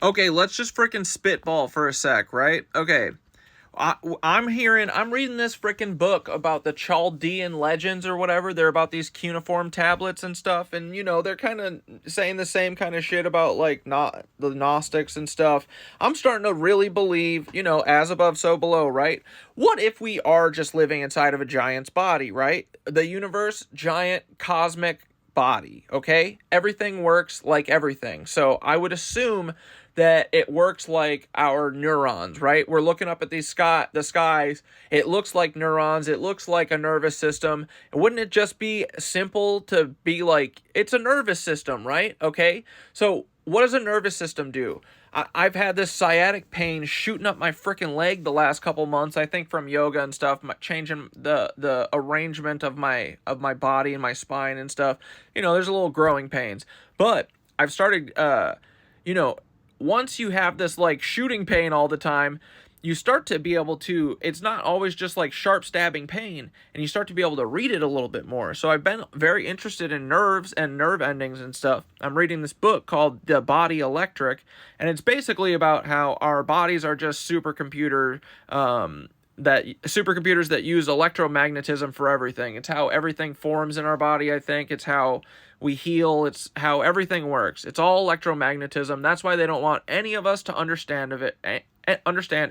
Okay, let's just freaking spitball for a sec, right? Okay. I'm reading this freaking book about the Chaldean legends or whatever. They're about these cuneiform tablets and stuff, and they're kind of saying the same kind of shit about like not the Gnostics and stuff. I'm starting to really believe, as above, so below, right? What if we are just living inside of a giant's body, right? The universe, giant cosmic body, okay? Everything works like everything. So I would assume that it works like our neurons, right? We're looking up at the skies. It looks like neurons. It looks like a nervous system. Wouldn't it just be simple to be like, it's a nervous system, right? Okay. So what does a nervous system do? I've had this sciatic pain shooting up my freaking leg the last couple months. I think from yoga and stuff, changing the arrangement of my body and my spine and stuff. There's a little growing pains, but I've started, you know, once you have this like shooting pain all the time, you start to be able to, it's not always just like sharp stabbing pain, and you start to be able to read it a little bit more. So I've been very interested in nerves and nerve endings and stuff. I'm reading this book called The Body Electric, and it's basically about how our bodies are just supercomputers that use electromagnetism for everything. It's how everything forms in our body, I think. It's how we heal. It's how everything works. It's all electromagnetism. That's why they don't want any of us to understand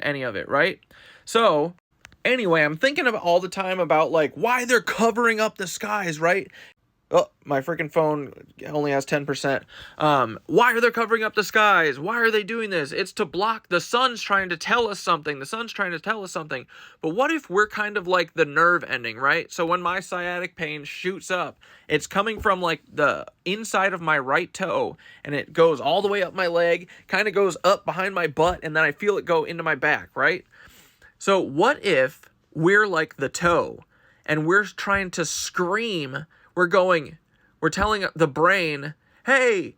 any of it, right? So, anyway, I'm thinking of all the time about like why they're covering up the skies, right? Oh, my freaking phone only has 10%. Why are they covering up the skies? Why are they doing this? It's to block, the sun's trying to tell us something. The sun's trying to tell us something. But what if we're kind of like the nerve ending, right? So when my sciatic pain shoots up, it's coming from like the inside of my right toe, and it goes all the way up my leg, kind of goes up behind my butt, and then I feel it go into my back, right? So what if we're like the toe, and we're trying to scream, we're telling the brain, hey,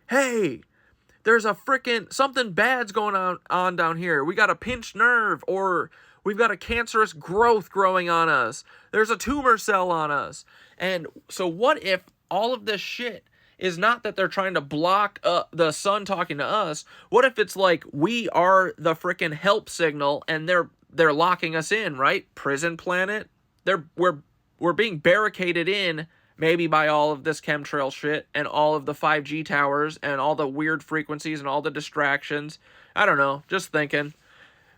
there's a freaking, something bad's going on down here. We got a pinched nerve, or we've got a cancerous growth growing on us. There's a tumor cell on us. And so what if all of this shit is not that they're trying to block the sun talking to us? What if it's like we are the freaking help signal, and they're locking us in, right? Prison planet. We're being barricaded in, maybe by all of this chemtrail shit and all of the 5G towers and all the weird frequencies and all the distractions. I don't know, just thinking.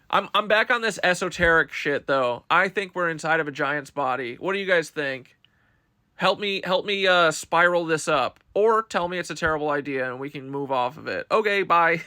I'm back on this esoteric shit though. I think we're inside of a giant's body. What do you guys think? Help me spiral this up, or tell me it's a terrible idea and we can move off of it. Okay, bye.